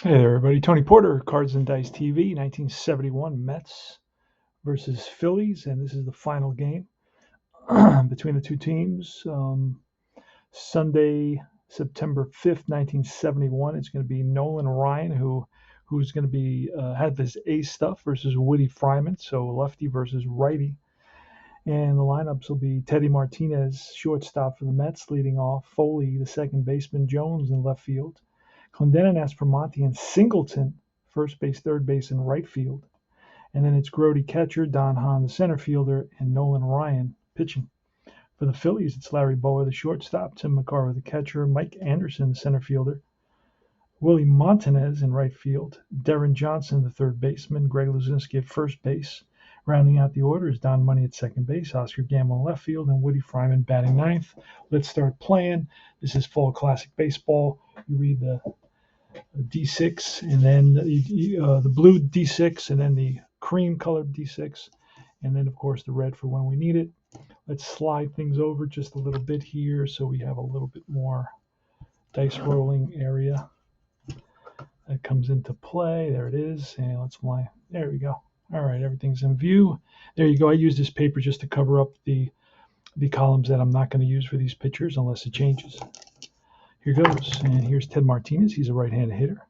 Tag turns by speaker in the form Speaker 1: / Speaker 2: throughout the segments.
Speaker 1: Hey there, everybody. Tony Porter, Cards and Dice TV, 1971 Mets versus Phillies, and this is the final game between the two teams. Sunday, September 5th, 1971. It's going to be Nolan Ryan, who's going to be have his ace stuff versus Woody Fryman, so lefty versus righty. And the lineups will be Teddy Martinez, shortstop for the Mets, leading off. Foley, the second baseman. Jones in left field. Clendenon, Aspromonte, and Singleton, first base, third base, and right field. And then it's Grody catcher, Don Hahn, the center fielder, and Nolan Ryan pitching. For the Phillies, it's Larry Bowa, the shortstop, Tim McCarver, the catcher, Mike Anderson, the center fielder, Willie Montanez in right field, Darren Johnson, the third baseman, Greg Luzinski at first base. Rounding out the order is Don Money at second base, Oscar Gamble in left field, and Woody Fryman batting ninth. Let's start playing. This is Fall Classic Baseball. You read the D6, and then the blue D6, and then the cream colored D6, and then of course the red for when we need it. Let's slide things over just a little bit here so we have a little bit more dice rolling area that comes into play. There it is, and let's fly. There we go. All right, everything's in view. There you go. I use this paper just to cover up the columns that I'm not going to use for these pictures unless it changes. Here goes, and here's Ted Martinez. He's a right-handed hitter,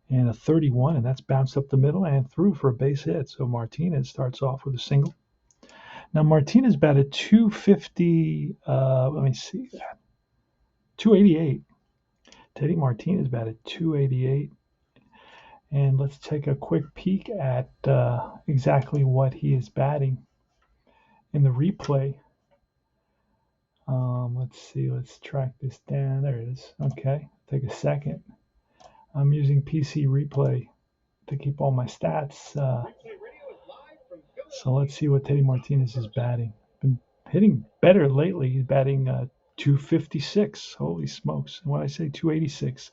Speaker 1: and a 31, and that's bounced up the middle and through for a base hit. So Martinez starts off with a single. Now Martinez batted 250. Let me see that. 288. Teddy Martinez batted 288. And let's take a quick peek at exactly what he is batting in the replay. Let's see. Let's track this down. There it is. Okay. Take a second. I'm using PC Replay to keep all my stats. So let's see what Teddy Martinez is batting. Been hitting better lately. He's batting 256. Holy smokes. And when I say 286.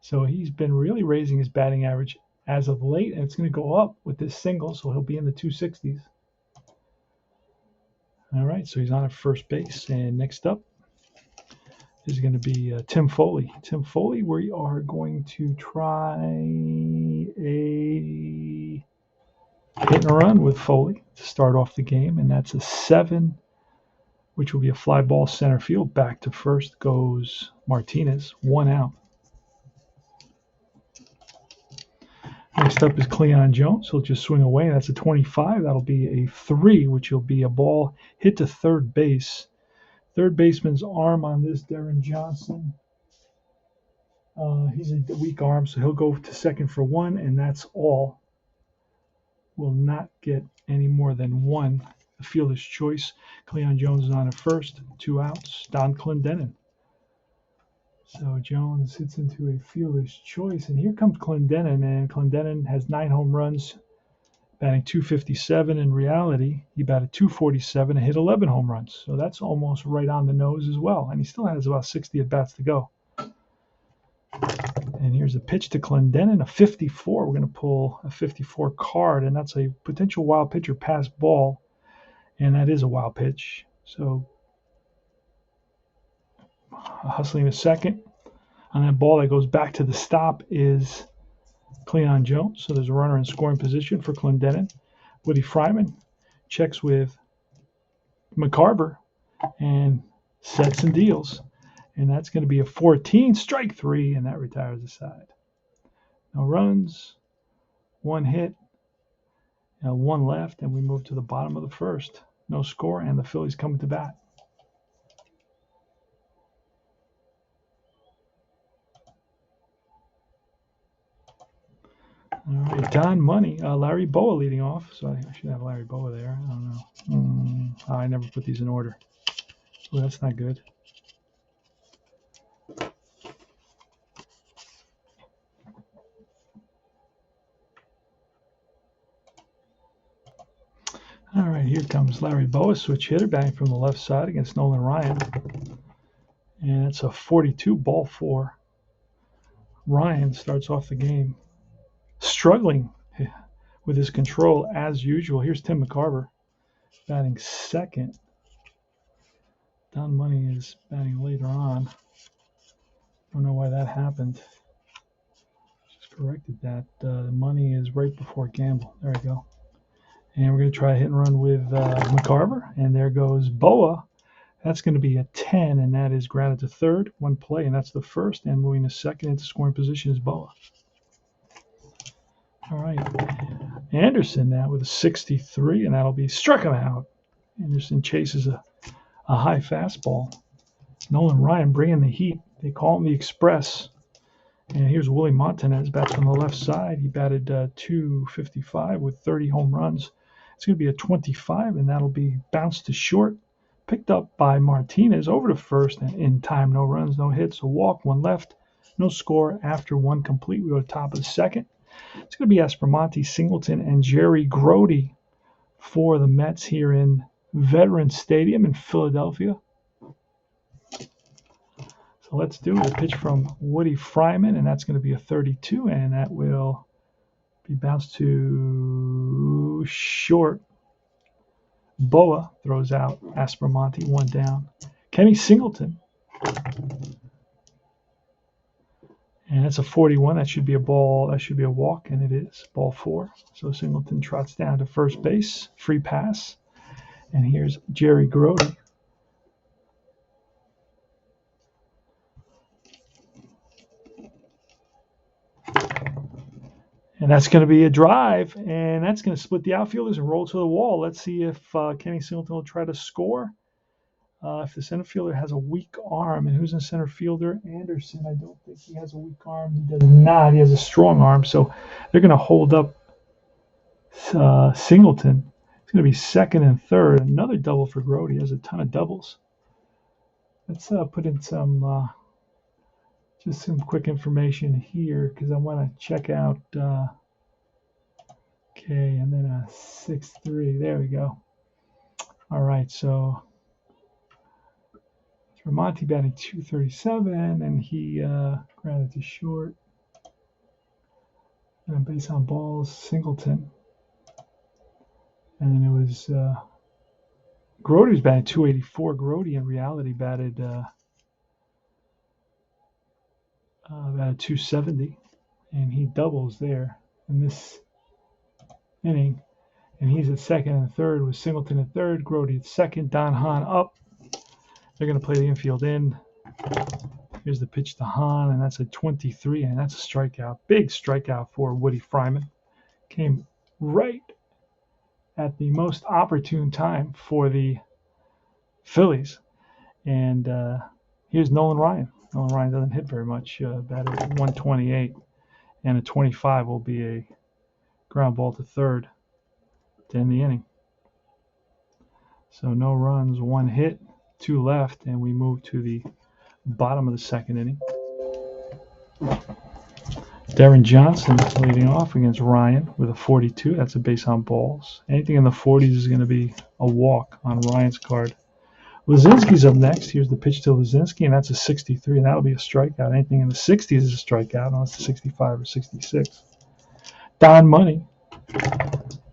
Speaker 1: So he's been really raising his batting average as of late, and it's going to go up with this single, so he'll be in the 260s. All right, so he's on at first base. And next up is going to be Tim Foley. Tim Foley, we are going to try a hit and a run with Foley to start off the game, and that's a 7, which will be a fly ball center field. Back to first goes Martinez, 1 out. Next up is Cleon Jones. He'll just swing away. That's a 25. That'll be a 3, which will be a ball hit to third base. Third baseman's arm on this, Darren Johnson. He's a weak arm, so he'll go to second for 1, and that's all. Will not get any more than 1. The fielder's choice. Cleon Jones is on at first. 2 outs. Don Clendenon. So Jones hits into a fielder's choice, and here comes Clendenon, and Clendenon has 9 home runs, batting 257. In reality, he batted 247 and hit 11 home runs, so that's almost right on the nose as well, and he still has about 60 at-bats to go. And here's a pitch to Clendenon, a 54. We're going to pull a 54 card, and that's a potential wild pitch or pass ball, and that is a wild pitch. So hustling a second. On that ball that goes back to the stop is Cleon Jones. So there's a runner in scoring position for Clendenon. Woody Fryman checks with McCarver and sets and deals. And that's going to be a 14, strike 3, and that retires the side. No runs, 1 hit, 1 left, and we move to the bottom of the first. No score, and the Phillies come to bat. All right, Don Money, Larry Bowa leading off. So I should have Larry Bowa there. I don't know. I never put these in order. Well, that's not good. All right, here comes Larry Bowa, switch hitter, batting from the left side against Nolan Ryan. And it's a 42, ball 4. Ryan starts off the game struggling with his control as usual. Here's Tim McCarver batting second. Don Money is batting later on. Don't know why that happened. Just corrected that. The money is right before gamble. There we go. And we're going to try a hit and run with McCarver. And there goes Boa. That's going to be a 10, and that is grounded to third. One play, and that's the first. And moving to second into scoring position is Boa. All right. Anderson now with a 63, and that'll be struck him out. Anderson chases a high fastball. Nolan Ryan bringing the heat. They call him the Express. And here's Willie Montanez, bats on the left side. He batted .255 with 30 home runs. It's going to be a 25, and that'll be bounced to short. Picked up by Martinez over to first, and in time, no runs, no hits, a walk, one left, no score after one complete. We go to top of the second. It's going to be Aspromonte, Singleton, and Jerry Grody for the Mets here in Veterans Stadium in Philadelphia. So let's do it. A pitch from Woody Fryman, and that's going to be a 32, and that will be bounced to short. Boa throws out Aspromonte, one down. Kenny Singleton. And that's a 41. That should be a ball. That should be a walk, and it is. Ball 4. So Singleton trots down to first base. Free pass. And here's Jerry Grody. And that's going to be a drive, and that's going to split the outfielders and roll to the wall. Let's see if Kenny Singleton will try to score. If the center fielder has a weak arm, and who's in center fielder? Anderson. I don't think he has a weak arm. He does not. He has a strong arm, so they're going to hold up Singleton. It's going to be second and third. Another double for Grody. He has a ton of doubles. Let's put in some just some quick information here because I want to check out. Okay, and then a 6-3. There we go. All right, so Monty batting .237, and he grounded to short. And base on balls, Singleton. And it was Grody was batting .284. Grody in reality batted .270, and he doubles there in this inning. And he's at second and third with Singleton at third, Grody at second, Don Hahn up. They're going to play the infield in. Here's the pitch to Hahn, and that's a 23, and that's a strikeout. Big strikeout for Woody Fryman. Came right at the most opportune time for the Phillies. And here's Nolan Ryan. Nolan Ryan doesn't hit very much. Batted 128, and a 25 will be a ground ball to third to end the inning. So no runs, one hit, 2 left, and we move to the bottom of the second inning. Darren Johnson leading off against Ryan with a 42. That's a base on balls. Anything in the 40s is going to be a walk on Ryan's card. Lazinski's up next. Here's the pitch to Lazinski, and that's a 63, and that'll be a strikeout. Anything in the 60s is a strikeout, unless it's 65 or 66. Don Money.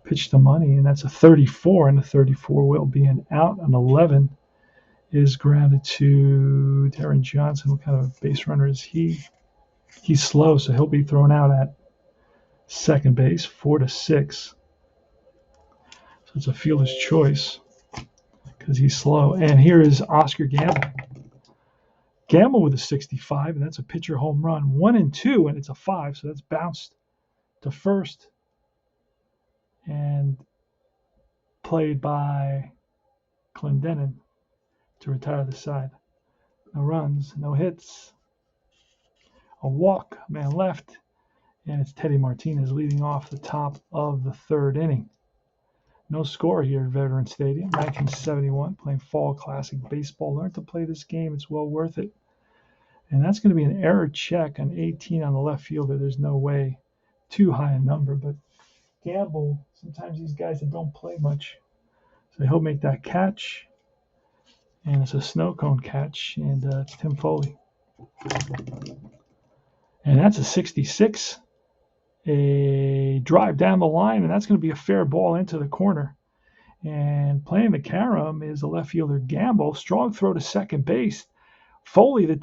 Speaker 1: Pitch to Money, and that's a 34, and the 34 will be an out. An 11 is grounded to Darren Johnson. What kind of a base runner is he? He's slow, so he'll be thrown out at second base, 4-6. So it's a fielder's choice because he's slow. And here is Oscar Gamble. Gamble with a 65, and that's a pitcher home run. 1 and 2, and it's a 5, so that's bounced to first and played by Clendenin to retire the side. No runs, no hits, a walk, man left, and it's Teddy Martinez leading off the top of the third inning. No score here at Veterans Stadium. 1971, playing Fall Classic Baseball. Learn to play this game. It's well worth it. And that's going to be an error check on 18 on the left fielder. There's no way too high a number, but Gamble, sometimes these guys that don't play much, so he'll make that catch. And it's a snow cone catch, and it's Tim Foley. And that's a 66. A drive down the line, and that's going to be a fair ball into the corner. And playing the carom is the left fielder Gamble. Strong throw to second base. Foley, the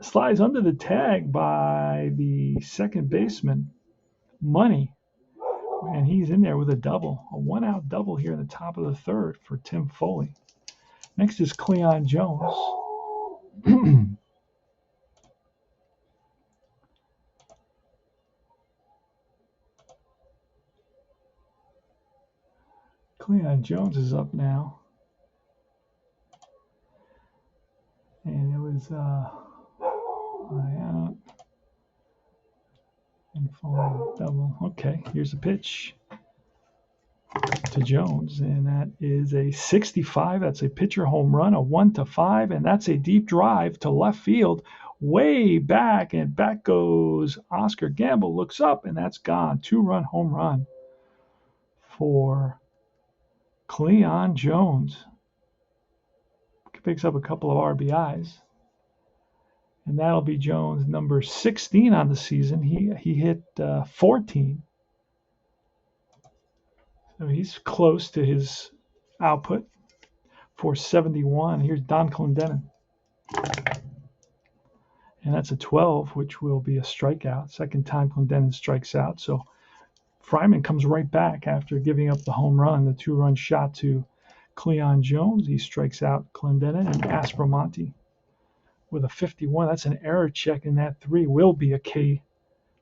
Speaker 1: Slides under the tag by the second baseman, Money, and he's in there with a double, a one-out double here in the top of the third for Tim Foley. Next is Cleon Jones. Cleon Jones is up now. And it was out and Foley double. Okay, here's a pitch to Jones, and that is a 65. That's a pitcher home run, a 1-5, and that's a deep drive to left field, way back, and back goes Oscar Gamble. Looks up, and that's gone. 2-run home run for Cleon Jones. Picks up a couple of RBIs, and that'll be Jones' number 16 on the season. He hit 14. So he's close to his output for 71. Here's Don Clendenin. And that's a 12, which will be a strikeout. Second time Clendenin strikes out. So Fryman comes right back after giving up the home run, the 2-run shot to Cleon Jones. He strikes out Clendenin, and Aspromonte with a 51. That's an error check, and that 3 will be a K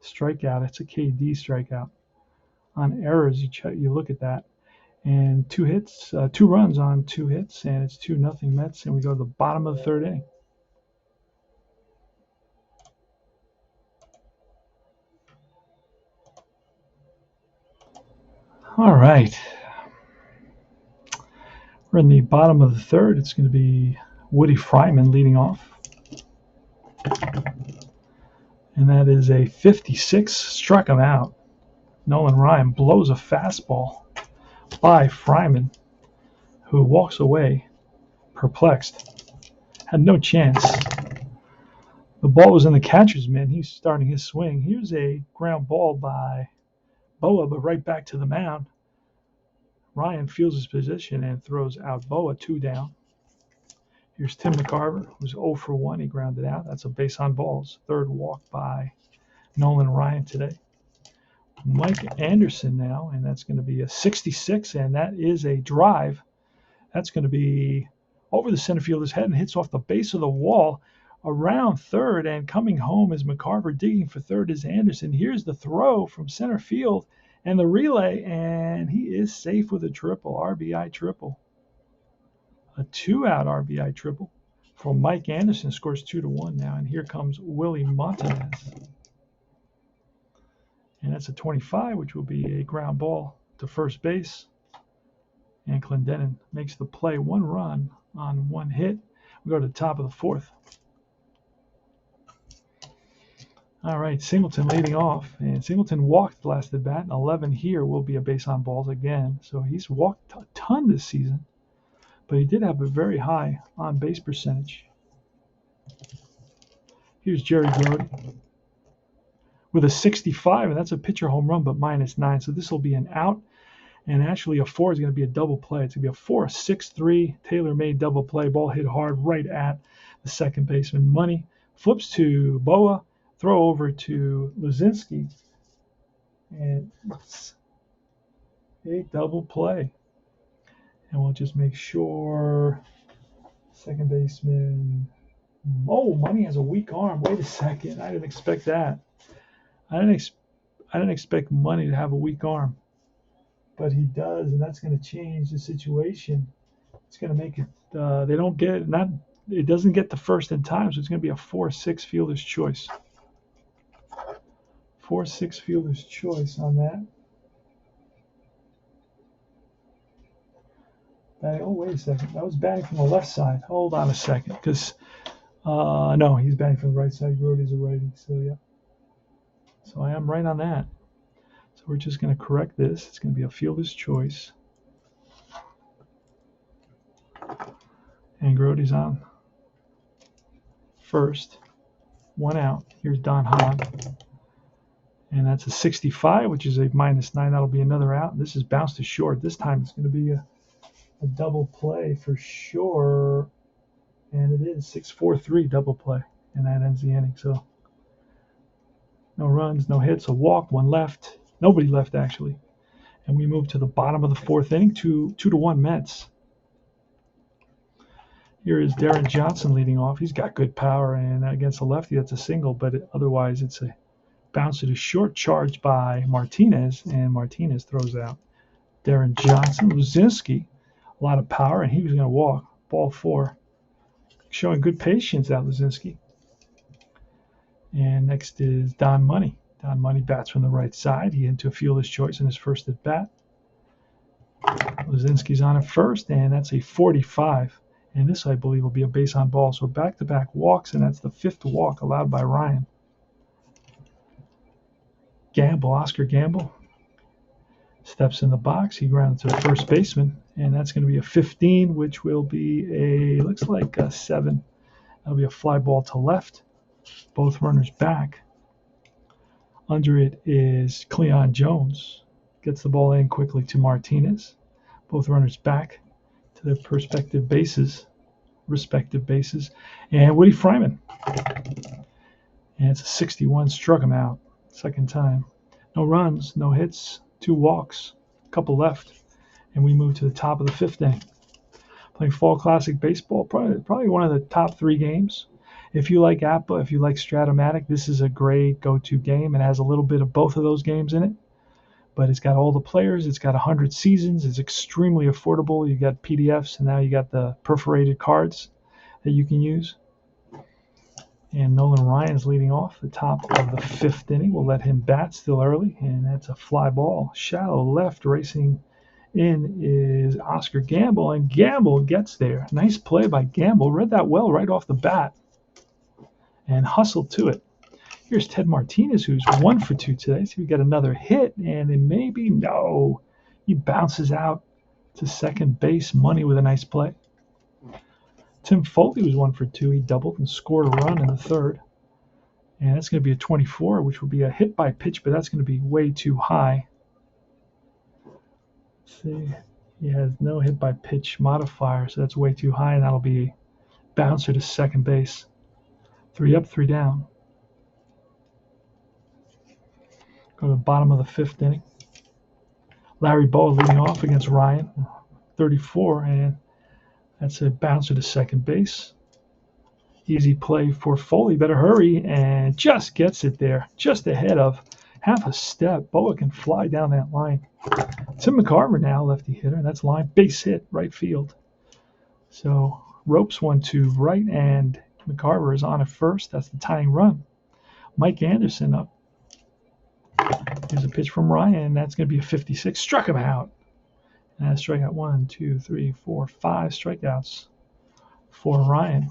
Speaker 1: strikeout. It's a KD strikeout. On errors, you look at that. And 2 hits, 2 runs on 2 hits, and it's 2-0 Mets, and we go to the bottom of the third inning. All right. We're in the bottom of the third. It's going to be Woody Fryman leading off. And that is a 56. Struck him out. Nolan Ryan blows a fastball by Fryman, who walks away perplexed. Had no chance. The ball was in the catcher's mitt. He's starting his swing. Here's a ground ball by Boa, but right back to the mound. Ryan feels his position and throws out Boa, 2 down. Here's Tim McCarver, who's 0 for 1. He grounded out. That's a base on balls. Third walk by Nolan Ryan today. Mike Anderson now, and that's going to be a 66, and that is a drive. That's going to be over the center fielder's head and hits off the base of the wall around third, and coming home is McCarver. Digging for third is Anderson. Here's the throw from center field and the relay, and he is safe with a triple, RBI triple. A 2-out RBI triple for Mike Anderson. Scores 2-1 now, and here comes Willie Montanez. And that's a 25, which will be a ground ball to first base. And Clendenin makes the play. 1 run on 1 hit. We go to the top of the fourth. All right, Singleton leading off. And Singleton walked the last at bat. 11 here will be a base on balls again. So he's walked a ton this season. But he did have a very high on-base percentage. Here's Jerry Grody with a 65, and that's a pitcher home run, but -9. So this will be an out, and actually a 4 is going to be a double play. It's going to be a 4-6-3 tailor-made double play. Ball hit hard right at the second baseman. Money flips to Boa, throw over to Luzinski, and it's a double play. And we'll just make sure second baseman. Oh, Money has a weak arm. Wait a second. I didn't expect that. I didn't expect Money to have a weak arm, but he does, and that's going to change the situation. It's going to make it. They don't get it. It doesn't get the first in time, so it's going to be a 4-6 fielder's choice. 4-6 fielder's choice on that. Oh, wait a second. That was batting from the left side. Hold on a second, because no, he's batting from the right side. Grody's a righty, so yeah. So I am right on that. So we're just going to correct this. It's going to be a fielder's choice. And Grody's on first. 1 out. Here's Don Hahn. And that's a 65, which is a -9. That'll be another out. This is bounced to short. This time it's going to be a double play for sure. And it is 6-4-3 double play. and that ends the inning. So no runs, no hits, a walk, one left. Nobody left, actually. And we move to the bottom of the fourth inning, 2-1 Mets. Here is Darren Johnson leading off. He's got good power, and against the lefty, that's a single, but otherwise it's a bounce to short, charge by Martinez, and Martinez throws out. Darren Johnson, Luzinski, a lot of power, and he was going to walk. Ball 4. Showing good patience out, Luzinski. And next is Don Money. Don Money bats from the right side. He into a fielder's choice in his first at bat. Luzinski's on at first, and that's a 45. And this, I believe, will be a base on ball. So back-to-back walks, and that's the 5th walk allowed by Ryan. Gamble, Oscar Gamble, steps in the box. He grounds to the first baseman, and that's going to be a 15, which will be looks like a 7. That'll be a fly ball to left. Both runners back. Under it is Cleon Jones. Gets the ball in quickly to Martinez. Both runners back to their respective bases. And Woody Fryman. And it's a 61. Struck him out. Second time. No runs, no hits, 2 walks, a couple left. And we move to the top of the 5th inning. Playing Fall Classic Baseball, probably one of the top 3 games. If you like APBA, if you like Stratomatic, this is a great go-to game. It has a little bit of both of those games in it. But it's got all the players. It's got 100 seasons. It's extremely affordable. You got PDFs, and now you got the perforated cards that you can use. And Nolan Ryan's leading off the top of the 5th inning. We'll let him bat still early, and that's a fly ball. Shallow left, racing in is Oscar Gamble, and Gamble gets there. Nice play by Gamble. Read that well right off the bat and hustled to it. Here's Ted Martinez, who's 1 for 2 today. So we got another hit, and then maybe no. He bounces out to second base. Money with a nice play. Tim Foley was 1 for 2. He doubled and scored a run in the 3rd. And that's going to be a 24, which will be a hit by pitch, but that's going to be way too high. Let's see. He has no hit by pitch modifier, so that's way too high, and that'll be a bouncer to second base. 3 up, 3 down. Go to the bottom of the 5th inning. Larry Boa leading off against Ryan, 34, and that's a bouncer to second base. Easy play for Foley. Better hurry, and just gets it there, just ahead of half a step. Boa can fly down that line. Tim McCarver now, lefty hitter, and that's line base hit, right field. So ropes 1 to right, and McCarver is on at first. That's the tying run. Mike Anderson up. Here's a pitch from Ryan. That's going to be a 56. Struck him out. And that's strikeout 1, 2, 3, 4, 5 strikeouts for Ryan.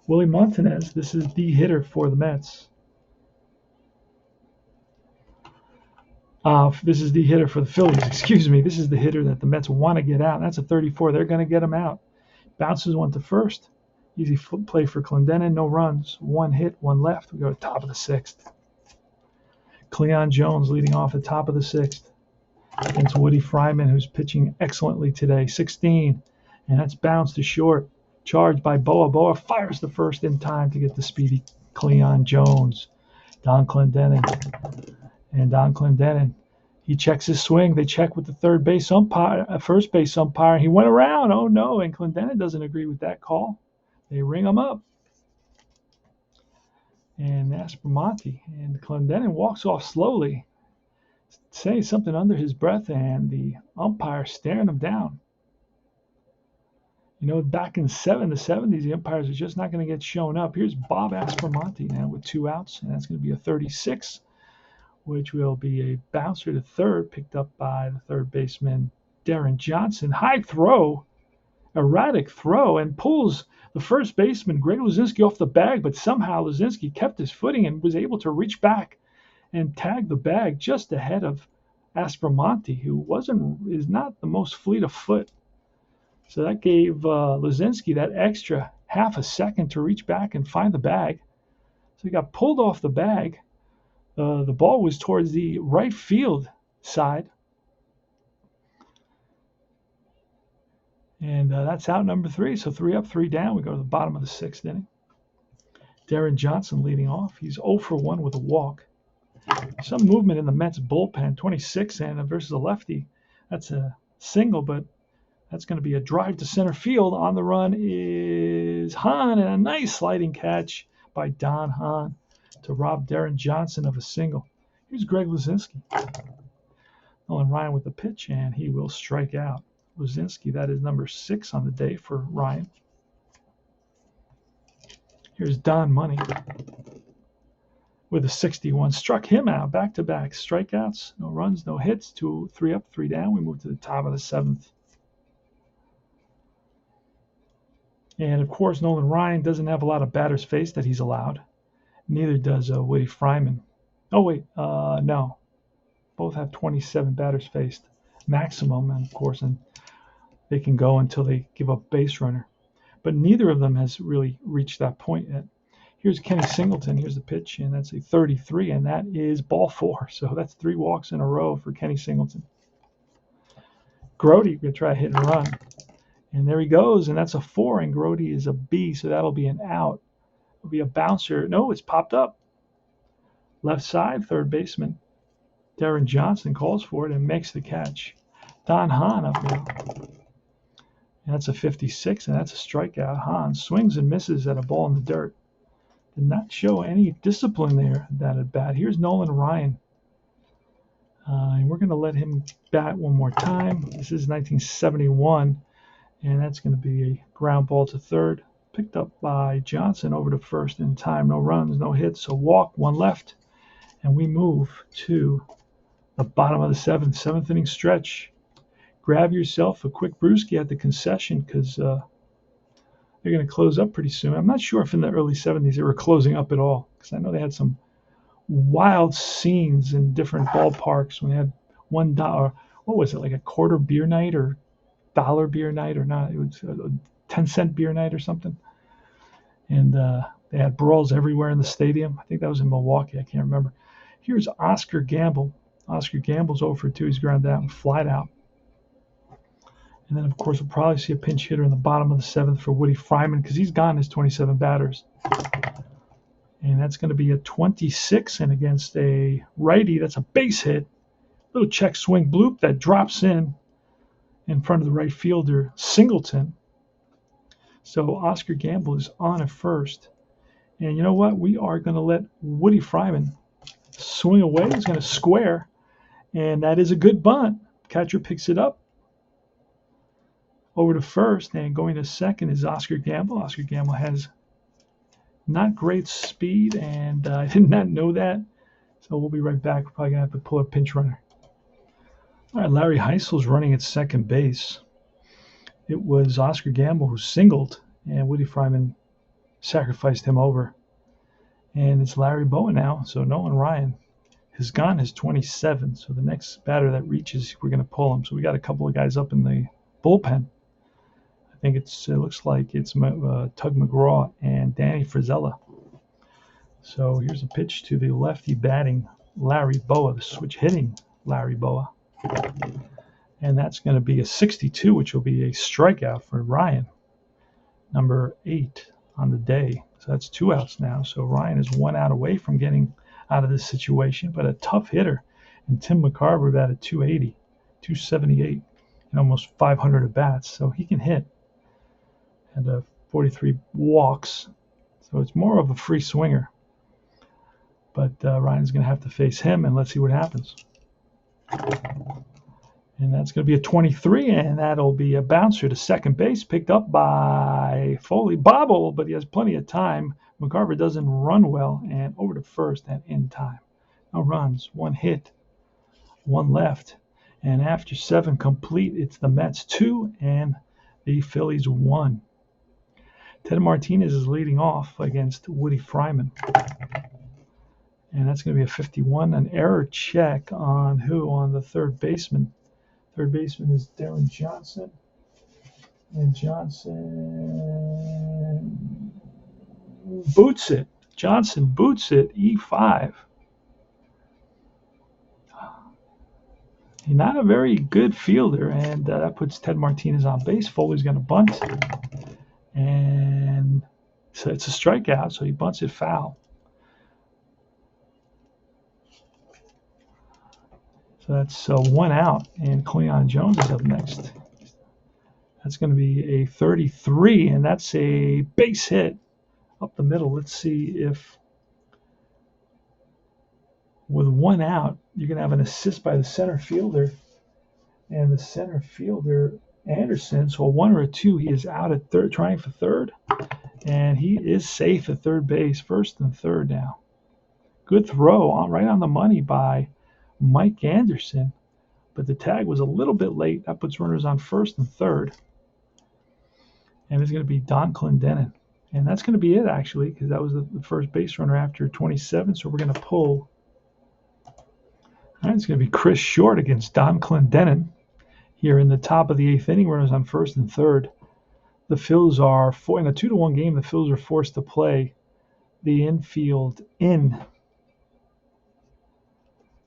Speaker 1: Willie Montanez, this is the hitter for the Mets. This is the hitter for the Phillies. Excuse me. This is the hitter that the Mets want to get out. That's a 34. They're going to get him out. Bounces 1 to first. Easy play for Clendenin. No runs. 1 hit, 1 left. We go to top of the 6th. Cleon Jones leading off at top of the 6th against Woody Fryman, who's pitching excellently today. 16, and that's bounced to short. Charged by Boa. Boa fires the first in time to get the speedy Cleon Jones. Don Clendenin. And Don Clendenin, he checks his swing. They check with the first base umpire. He went around. Oh, no, and Clendenin doesn't agree with that call. They ring him up. And Aspromonte. And Clendenin walks off slowly, saying something under his breath, and the umpire staring him down. You know, back in the 70s, the umpires are just not going to get shown up. Here's Bob Aspromonte now with 2 outs, and that's going to be a 36, which will be a bouncer to third, picked up by the third baseman, Darren Johnson. High throw, erratic throw, and pulls the first baseman, Greg Luzinski, off the bag, but somehow Luzinski kept his footing and was able to reach back and tag the bag just ahead of Aspromonte, who is not the most fleet of foot. So that gave Luzinski that extra half a second to reach back and find the bag. So he got pulled off the bag. The ball was towards the right field side. And that's out number 3. So 3 up, 3 down. We go to the bottom of the 6th inning. Darren Johnson leading off. He's 0 for 1 with a walk. Some movement in the Mets bullpen. 26 and versus a lefty. That's a single, but that's going to be a drive to center field. On the run is Hahn, and a nice sliding catch by Don Hahn to rob Darren Johnson of a single. Here's Greg Luzinski. Nolan Ryan with the pitch, and he will strike out. Luzinski, that is number 6 on the day for Ryan. Here's Don Money with a 61. Struck him out, back-to-back strikeouts, no runs, no hits, 3 up, 3 down. We move to the top of the 7th. And, of course, Nolan Ryan doesn't have a lot of batters faced that he's allowed. Neither does Woody Fryman. Oh, wait, no. Both have 27 batters faced maximum, and, of course, and they can go until they give up base runner. But neither of them has really reached that point yet. Here's Kenny Singleton. Here's the pitch, and that's a 33, and that is ball 4. So that's 3 walks in a row for Kenny Singleton. Grody going to try a hit and run. And there he goes, and that's a 4, and Grody is a B, so that'll be an out. It'll be a bouncer. No, it's popped up. Left side, third baseman Darren Johnson calls for it and makes the catch. Don Hahn up now. And that's a 56, and that's a strikeout. Hahn swings and misses at a ball in the dirt. Did not show any discipline there, that at bat. Here's Nolan Ryan. And we're going to let him bat one more time. This is 1971. And that's going to be a ground ball to third. Picked up by Johnson over to first in time. No runs, no hits. A walk, 1 left. And we move to the bottom of the 7th inning stretch. Grab yourself a quick brewski at the concession because they're going to close up pretty soon. I'm not sure if in the early 70s they were closing up at all, because I know they had some wild scenes in different ballparks when they had $1, what was it, like a quarter beer night or dollar beer night or not? It was a 10-cent beer night or something. And they had brawls everywhere in the stadium. I think that was in Milwaukee. I can't remember. Here's Oscar Gamble. Oscar Gamble's 0 for 2. He's ground out and flied out. And then, of course, we'll probably see a pinch hitter in the bottom of the 7th for Woody Fryman because he's gotten his 27 batters. And that's going to be a 26, and against a righty, that's a base hit. Little check swing bloop that drops in front of the right fielder, Singleton. So Oscar Gamble is on at first. And you know what? We are going to let Woody Fryman swing away. He's going to square. And that is a good bunt. Catcher picks it up. Over to first, and going to second is Oscar Gamble. Oscar Gamble has not great speed, and I did not know that. So we'll be right back. We're probably going to have to pull a pinch runner. All right, Larry Heisel's running at second base. It was Oscar Gamble who singled, and Woody Fryman sacrificed him over. And it's Larry Boa now, so Nolan Ryan has gone his 27. So the next batter that reaches, we're going to pull him. So we got a couple of guys up in the bullpen. I think it looks like it's Tug McGraw and Danny Frizella. So here's a pitch to the lefty batting Larry Boa, the switch hitting Larry Boa. And that's going to be a 62, which will be a strikeout for Ryan, number 8 on the day. So that's 2 outs now. So Ryan is 1 out away from getting out of this situation, but a tough hitter. And Tim McCarver batted 280, 278, and almost 500 at bats. So he can hit. And 43 walks. So it's more of a free swinger. But Ryan's going to have to face him, and let's see what happens. And that's going to be a 23, and that'll be a bouncer to second base, picked up by Foley. Bobble, but he has plenty of time. McCarver doesn't run well, and over to first and in time. No runs, 1 hit, 1 left. And after 7 complete, it's the Mets 2 and the Phillies 1. Ted Martinez is leading off against Woody Fryman. And that's going to be a 51. An error check on who? On the third baseman. Third baseman is Darren Johnson. And Johnson boots it. Johnson boots it, E5. He's not a very good fielder, and that puts Ted Martinez on base. Foley's going to bunt. And So it's a strikeout, so he bunts it foul. So that's 1 out, and Cleon Jones is up next. That's going to be a 33, and that's a base hit up the middle. Let's see if with 1 out, you're going to have an assist by the center fielder. And the center fielder, Anderson, so a 1 or a 2, he is out at third, trying for third. And he is safe at third base, first and third now. Good throw, right on the money by Mike Anderson. But the tag was a little bit late. That puts runners on first and third. And it's going to be Don Clendenin. And that's going to be it, actually, because that was the first base runner after 27. So we're going to pull. All right, it's going to be Chris Short against Don Clendenin here in the top of the 8th inning. Runners on first and third. The Phillies are, in a 2-1 game, the Phillies are forced to play the infield in.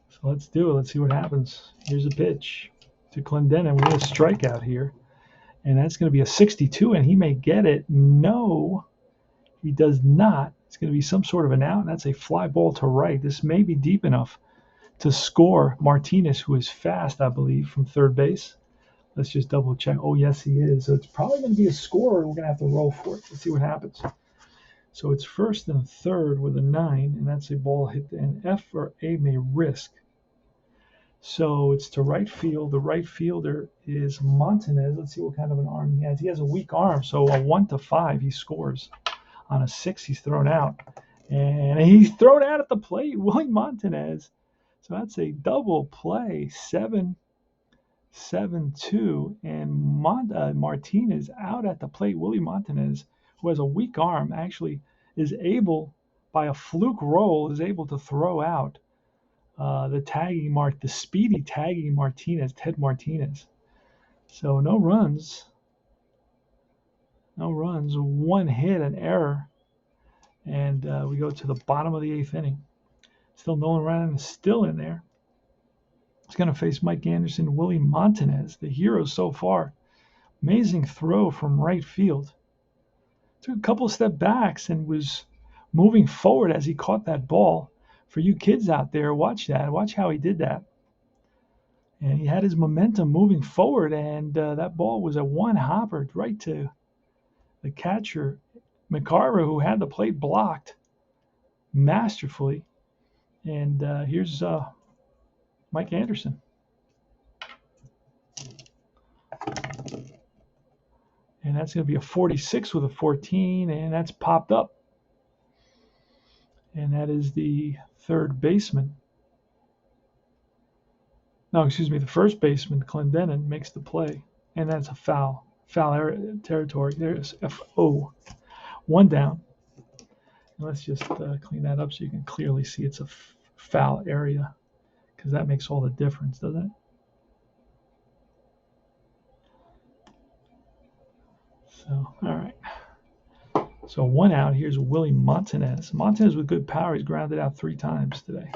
Speaker 1: So let's do it. Let's see what happens. Here's a pitch to Clendenin. We need a strikeout here. And that's going to be a 62, and he may get it. No, he does not. It's going to be some sort of an out, and that's a fly ball to right. This may be deep enough to score Martinez, who is fast, I believe, from third base. Let's just double check. Oh, yes, he is. So it's probably going to be a score. We're going to have to roll for it. Let's see what happens. So it's first and third with a 9, and that's a ball hit. And F or A may risk. So it's to right field. The right fielder is Montanez. Let's see what kind of an arm he has. He has a weak arm, so a 1 to 5 he scores. On a 6 he's thrown out. And he's thrown out at the plate, Willie Montanez. So that's a double play, 7-2. And Martinez out at the plate. Willie Montanez, who has a weak arm, actually is able, by a fluke roll, is able to throw out the speedy tagging Martinez, Ted Martinez. So no runs, 1 hit, an error, and we go to the bottom of the 8th inning. Still Nolan Ryan is still in there. He's going to face Mike Anderson, Willie Montanez, the hero so far. Amazing throw from right field. Took a couple of step backs and was moving forward as he caught that ball. For you kids out there, watch that. Watch how he did that. And he had his momentum moving forward, and that ball was a 1-hopper right to the catcher, McCarver, who had the plate blocked masterfully. And here's Mike Anderson. And that's going to be a 46 with a 14, and that's popped up. And that is the third baseman. No, excuse me, the first baseman, Clendenin, makes the play. And that's a foul territory. There's FO. 1 down. And let's just clean that up so you can clearly see it's a foul area, because that makes all the difference, doesn't it? So, all right. So 1 out. Here's Willie Montanez. Montanez with good power. He's grounded out 3 times today.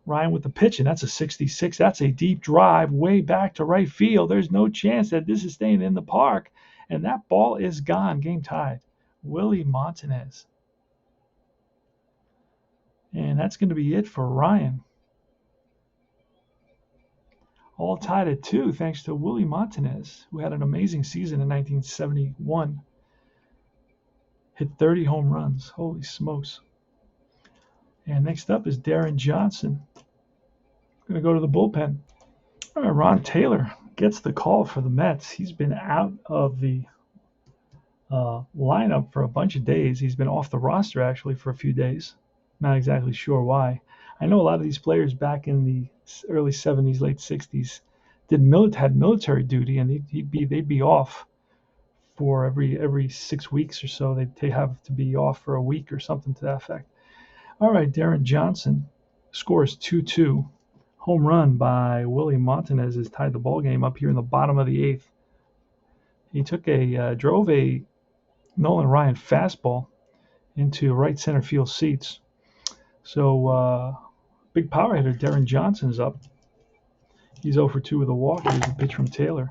Speaker 1: Ryan with the pitch, and that's a 66. That's a deep drive way back to right field. There's no chance that this is staying in the park. And that ball is gone. Game tied. Willie Montanez. And that's going to be it for Ryan. All tied at 2 thanks to Willie Montanez, who had an amazing season in 1971. Hit 30 home runs. Holy smokes. And next up is Darren Johnson. Going to go to the bullpen. All right, Ron Taylor gets the call for the Mets. He's been out of the lineup for a bunch of days. He's been off the roster, actually, for a few days. Not exactly sure why. I know a lot of these players back in the early 70s, late 60s had military duty, and they'd be off for every 6 weeks or so. They'd have to be off for a week or something to that effect. All right, Darren Johnson scores 2-2. Home run by Willie Montanez has tied the ball game up here in the bottom of the 8th. He drove a Nolan Ryan fastball into right center field seats. So big power hitter Darren Johnson's up. He's 0 for 2 with a walk. Here's a pitch from Taylor.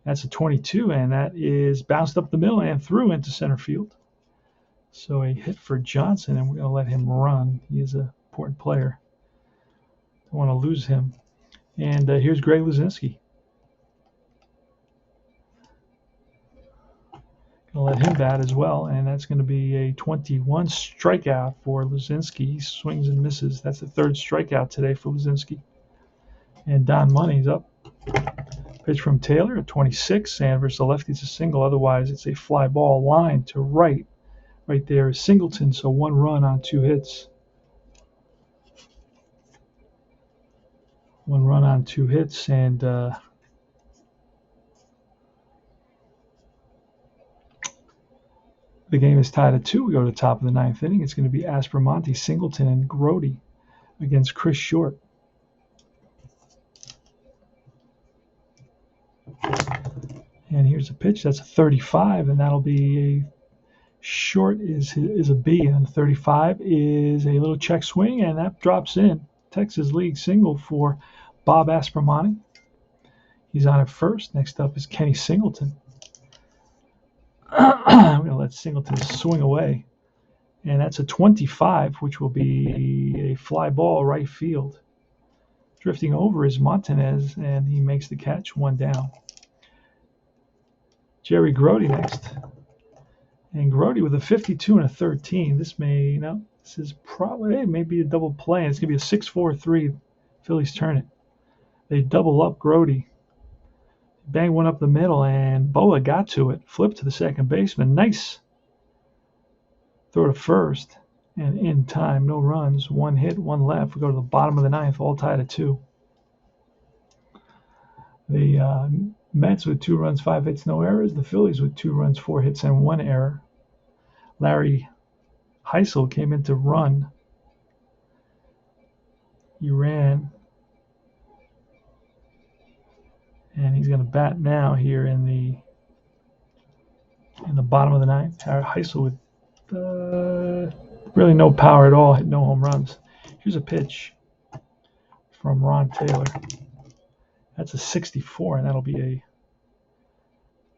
Speaker 1: That's a 22, and that is bounced up the middle and through into center field. So a hit for Johnson, and we're going to let him run. He is an important player. Don't want to lose him. And here's Greg Luzinski. Going to let him bat as well, and that's going to be a 21 strikeout for Luzinski. He swings and misses. That's the third strikeout today for Luzinski. And Don Money's up. Pitch from Taylor at 26, and versus the lefty, it's a single. Otherwise, it's a fly ball line to right. Right there is Singleton, so 1 run on 2 hits. 1 run on 2 hits, and the game is tied at 2. We go to the top of the 9th inning. It's going to be Aspromonte, Singleton, and Grody against Chris Short. And here's a pitch. That's a 35, and that'll be a short is a B, and 35 is a little check swing, and that drops in. Texas League single for Bob Aspromonte. He's on at first. Next up is Kenny Singleton. I'm going to let Singleton swing away, and that's a 25, which will be a fly ball right field. Drifting over is Montanez, and he makes the catch, 1 down. Jerry Grody next. And Grody with a 52 and a 13. This is probably maybe a double play. It's going to be a 6-4-3. Phillies turn it. They double up Grody. Bang one up the middle, and Boa got to it. Flipped to the second baseman. Nice throw to first. And in time, no runs. 1 hit, 1 left. We go to the bottom of the 9th, all tied at 2. The Mets with 2 runs, 5 hits, no errors. The Phillies with 2 runs, 4 hits, and 1 error. Larry Heisel came in to run. He ran. And he's going to bat now here in the bottom of the 9th. Heisel with really no power at all, hit no home runs. Here's a pitch from Ron Taylor. That's a 64, and that'll be a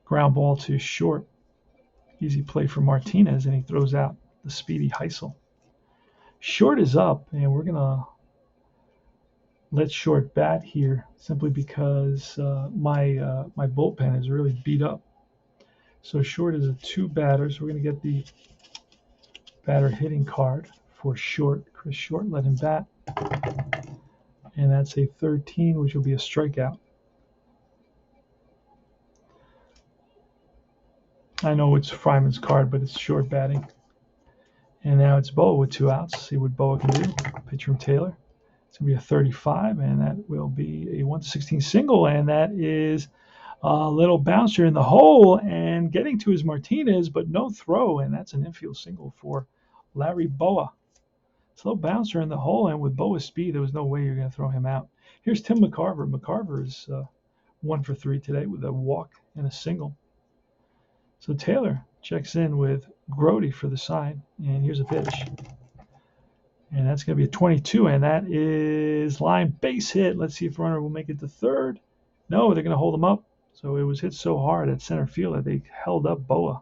Speaker 1: ground ball to short. Easy play for Martinez, and he throws out the speedy Heisel. Short is up, and we're going to let Short bat here simply because my bullpen is really beat up. So Short is a 2 batter, so we're going to get the batter hitting card for Short. Chris Short, let him bat. And that's a 13, which will be a strikeout. I know it's Fryman's card, but it's Short batting. And now it's Boa with 2 outs. See what Boa can do. Pitch from Taylor. It's going to be a 35, and that will be a 1-16 single, and that is a little bouncer in the hole and getting to his Martinez, but no throw, and that's an infield single for Larry Boa. Slow bouncer in the hole, and with Boa's speed, there was no way you're going to throw him out. Here's Tim McCarver. McCarver is 1 for 3 today with a walk and a single. So Taylor checks in with Grody for the side, and here's a pitch. And that's going to be a 22, and that is line base hit. Let's see if runner will make it to third. No, they're going to hold him up. So it was hit so hard at center field that they held up Boa.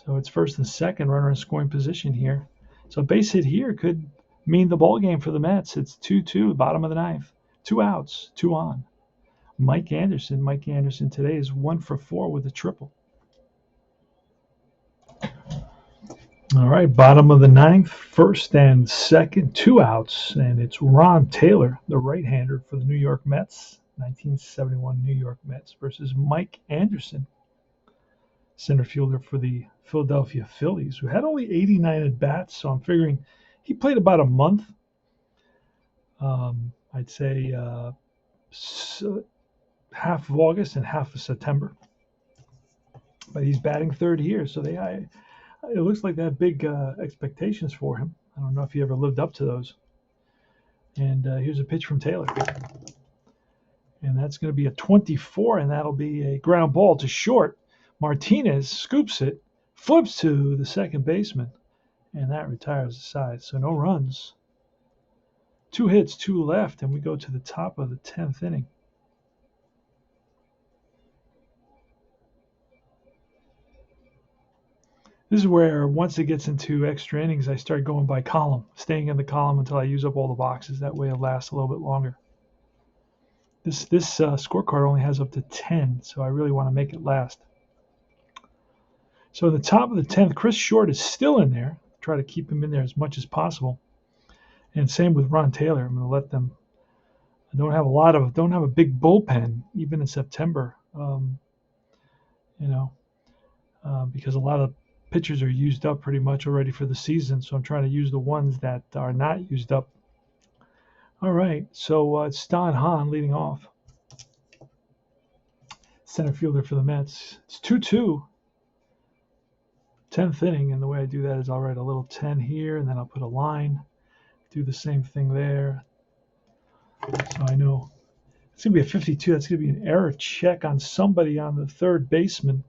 Speaker 1: So it's first and second, runner in scoring position here. So base hit here could mean the ball game for the Mets. It's 2-2, bottom of the 9th. 2 outs, 2 on. Mike Anderson. Mike Anderson today is 1 for 4 with a triple. All right, bottom of the 9th, first and second, 2 outs, and it's Ron Taylor, the right-hander for the New York Mets, 1971 New York Mets, versus Mike Anderson, center fielder for the Philadelphia Phillies, who had only 89 at-bats, so I'm figuring he played about a month. I'd say half of August and half of September. But he's batting third here, so it looks like they have big expectations for him. I don't know if he ever lived up to those. And here's a pitch from Taylor. And that's going to be a 24, and that'll be a ground ball to short. Martinez scoops it, flips to the second baseman, and that retires the side. So no runs. 2 hits, 2 left, and we go to the top of the 10th inning. This is where once it gets into extra innings, I start going by column, staying in the column until I use up all the boxes. That way it lasts a little bit longer. This scorecard only has up to 10, so I really want to make it last. So at the top of the 10th, Chris Short is still in there. Try to keep him in there as much as possible. And same with Ron Taylor. I'm going to let them. I don't have a big bullpen even in September. Because a lot of pitchers are used up pretty much already for the season. So I'm trying to use the ones that are not used up. All right, so it's Don Hahn leading off. Center fielder for the Mets. It's 2-2. 10th inning, and the way I do that is I'll write a little 10 here, and then I'll put a line. Do the same thing there. So I know it's going to be a 52. That's going to be an error check on somebody on the third baseman.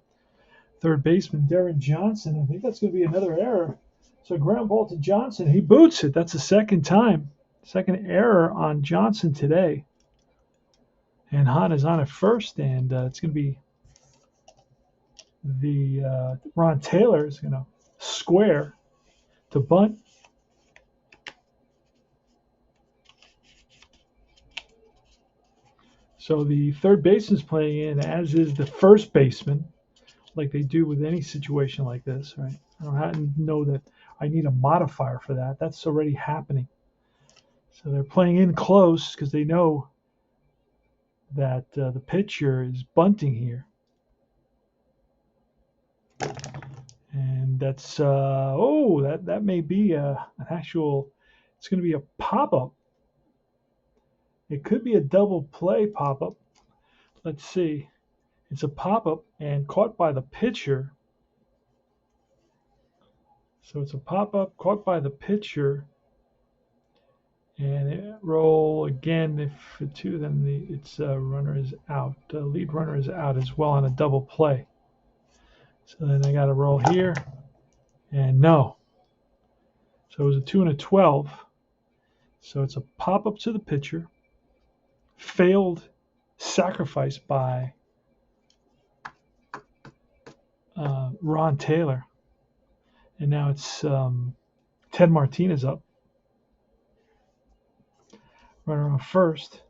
Speaker 1: Third baseman, Darren Johnson. I think that's going to be another error. So ground ball to Johnson. He boots it. That's the second time. Second error on Johnson today. And Hahn is on at first, and it's going to be the Ron Taylor is going to square to bunt. So the third baseman is playing in, as is the first baseman, like they do with any situation like this, right? I don't know that I need a modifier for that. That's already happening. So they're playing in close because they know that the pitcher is bunting here. And that's, that may be an actual, it's going to be a pop-up. It could be a double play pop-up. Let's see. It's a pop-up and caught by the pitcher. So it's a pop-up caught by the pitcher. And it roll again. If for two, then its runner is out. The lead runner is out as well on a double play. So then I got to roll here. And no. So it was a 2 and a 12. So it's a pop-up to the pitcher. Failed sacrifice by Ron Taylor. And now it's Ted Martinez up. Runner on first.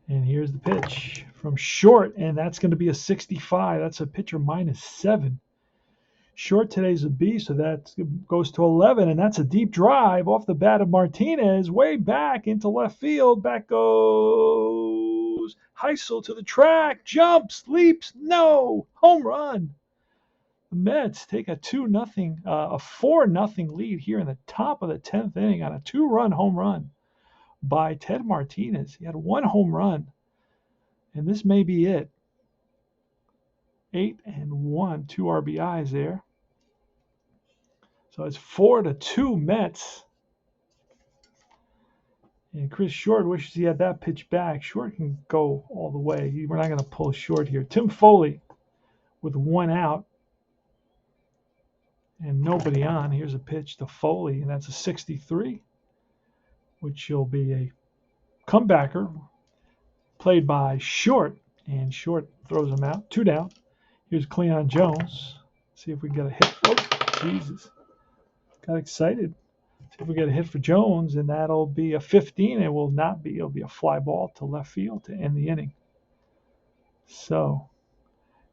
Speaker 1: And here's the pitch from Short. And that's going to be a 65. That's a pitcher -7. Short today's a B, so that goes to 11. And that's a deep drive off the bat of Martinez. Way back into left field. Back goes Heisel to the track. Jumps, leaps, no. Home run. The Mets take a 4-0 lead here in the top of the 10th inning on a 2-run home run by Ted Martinez. He had one home run, and this may be it. 8 and 1, 2 RBIs there. So it's 4-2 Mets. And Chris Short wishes he had that pitch back. Short can go all the way. We're not going to pull Short here. Tim Foley with 1 out. And nobody on. Here's a pitch to Foley, and that's a 63, which will be a comebacker played by Short, and Short throws him out. 2 down. Here's Cleon Jones. See if we can get a hit. Oh, Jesus. Got excited. See if we get a hit for Jones, and that'll be a 15. It will not be. It'll be a fly ball to left field to end the inning. So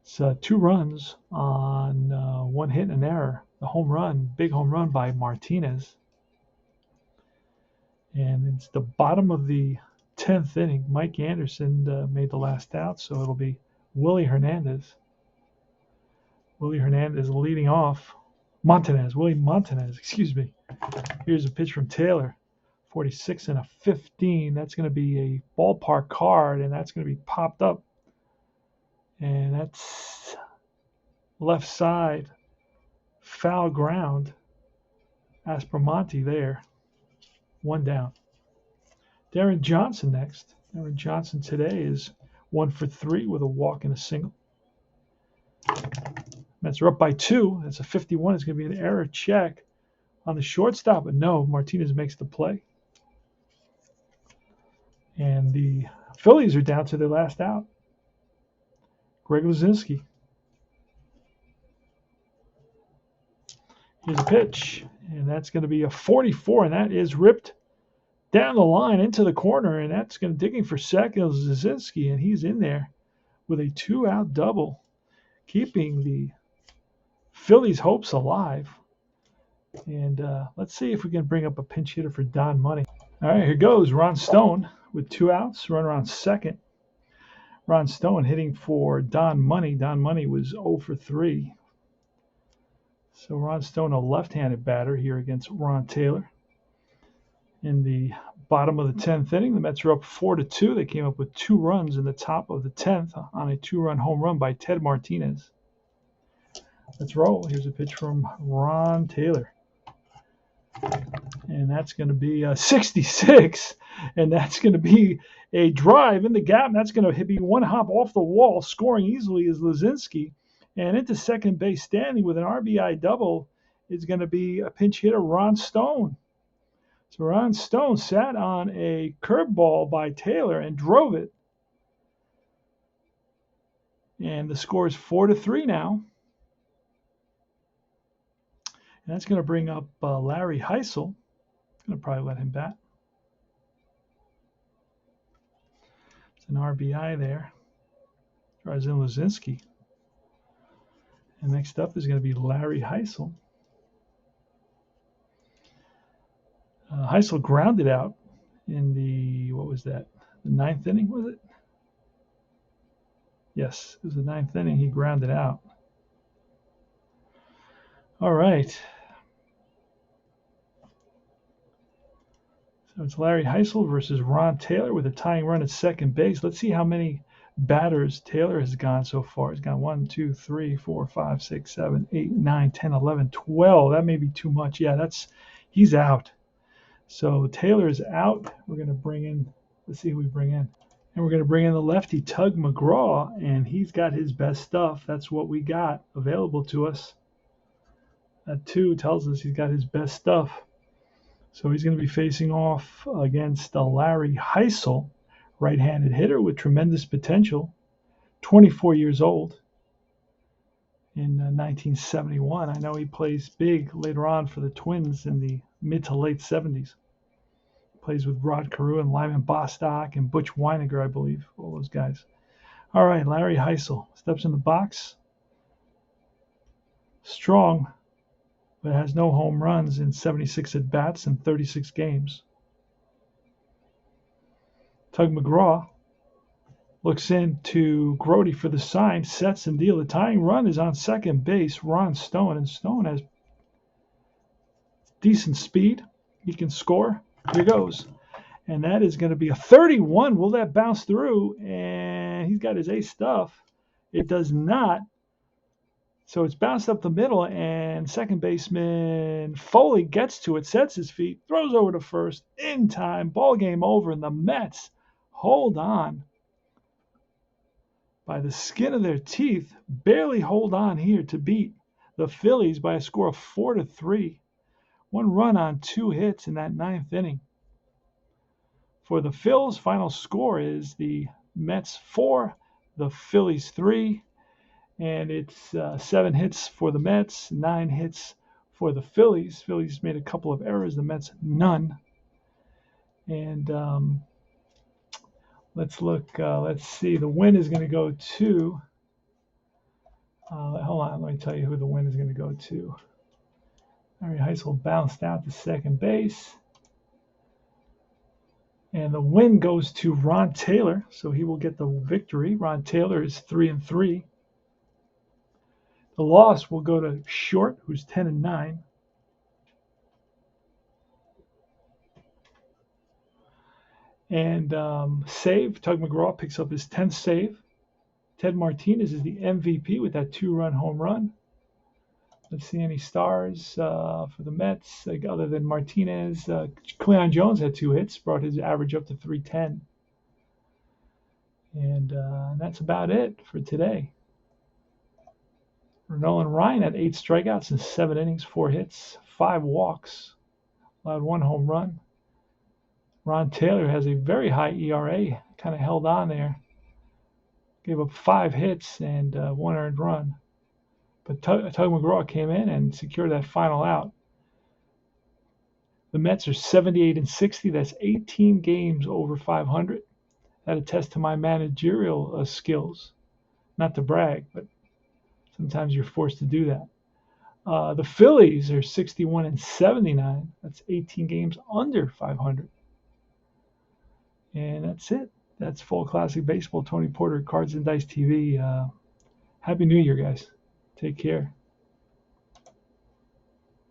Speaker 1: it's 2 runs on 1 hit and an error. The home run, big home run by Martinez. And it's the bottom of the 10th inning. Mike Anderson made the last out, so it'll be Willie Hernandez. Willie Hernandez leading off. Willie Montanez, excuse me. Here's a pitch from Taylor. 46 and a 15. That's going to be a ballpark card, and that's going to be popped up. And that's left side. Foul ground. Aspromonte there. 1 down. Darren Johnson next. Darren Johnson today is 1 for 3 with a walk and a single. Mets are up by 2. That's a 51. It's going to be an error check on the shortstop, but no, Martinez makes the play. And the Phillies are down to their last out. Greg Luzinski. Here's a pitch, and that's going to be a 44, and that is ripped down the line into the corner, and that's going to digging for second Zazinski, and he's in there with a 2-out double, keeping the Phillies' hopes alive. And let's see if we can bring up a pinch hitter for Don Money. All right, here goes Ron Stone with 2 outs, runner on second. Ron Stone hitting for Don Money. Don Money was 0 for 3. So Ron Stone, a left-handed batter here against Ron Taylor. In the bottom of the 10th inning, the Mets are up 4-2. They came up with 2 runs in the top of the 10th on a 2-run home run by Ted Martinez. Let's roll. Here's a pitch from Ron Taylor. And that's going to be 66. And that's going to be a drive in the gap. And that's going to be 1 hop off the wall. Scoring easily is Lazinski. And into second base standing with an RBI double is going to be a pinch hitter, Ron Stone. So Ron Stone sat on a curveball by Taylor and drove it. And the score is 4-3 now. And that's going to bring up Larry Heisel. Going to probably let him bat. It's an RBI there. Drives in Lazinski. And next up is going to be Larry Heisel. Heisel grounded out in the, what was that? The 9th inning, was it? Yes, it was the 9th inning. He grounded out. All right. So it's Larry Heisel versus Ron Taylor with a tying run at second base. Let's see how many batters Taylor has gone so far. He's gone 1, 2, 3, 4, 5, 6, 7, 8, 9, 10, 11, 12. That may be too much. Yeah, he's out. So Taylor is out. We're going to bring in, let's see who we bring in. And we're going to bring in the lefty, Tug McGraw, and he's got his best stuff. That's what we got available to us. That 2 tells us he's got his best stuff. So he's going to be facing off against Larry Heisel, right-handed hitter with tremendous potential, 24 years old in 1971. I know he plays big later on for the Twins in the mid to late 70s. Plays with Rod Carew and Lyman Bostock and Butch Weiniger, I believe, all those guys. All right, Larry Heisel steps in the box. Strong, but has no home runs in 76 at-bats in 36 games. Tug McGraw looks into Grody for the sign, sets and deal. The tying run is on second base, Ron Stone, and Stone has decent speed. He can score. Here goes. And that is going to be a 31. Will that bounce through? And he's got his ace stuff. It does not. So it's bounced up the middle, and second baseman Foley gets to it, sets his feet, throws over to first in time. Ball game over, and the Mets hold on by the skin of their teeth, barely hold on here to beat the Phillies by a score of 4-3. 1 run on 2 hits in that 9th inning. For the Phils, final score is the Mets 4, the Phillies 3. And it's 7 hits for the Mets, 9 hits for the Phillies. Phillies made a couple of errors, the Mets none. And let's look. Let's see. The win is going to go to. Hold on. Let me tell you who the win is going to go to. Larry Heisel bounced out to second base. And the win goes to Ron Taylor, so he will get the victory. Ron Taylor is 3-3. The loss will go to Short, who's 10-9. And save, Tug McGraw picks up his 10th save. Ted Martinez is the MVP with that 2-run home run. Let's see any stars for the Mets other than Martinez. Cleon Jones had 2 hits, brought his average up to 310. And that's about it for today. Nolan Ryan had 8 strikeouts in 7 innings, 4 hits, 5 walks, allowed 1 home run. Ron Taylor has a very high ERA, kind of held on there. Gave up 5 hits and 1 earned run. But Tug McGraw came in and secured that final out. The Mets are 78 and 60. That's 18 games over 500. That attests to my managerial skills. Not to brag, but sometimes you're forced to do that. The Phillies are 61 and 79. That's 18 games under 500. And that's it. That's Full Classic Baseball. Tony Porter, Cards and Dice TV. Happy New Year, guys. Take care.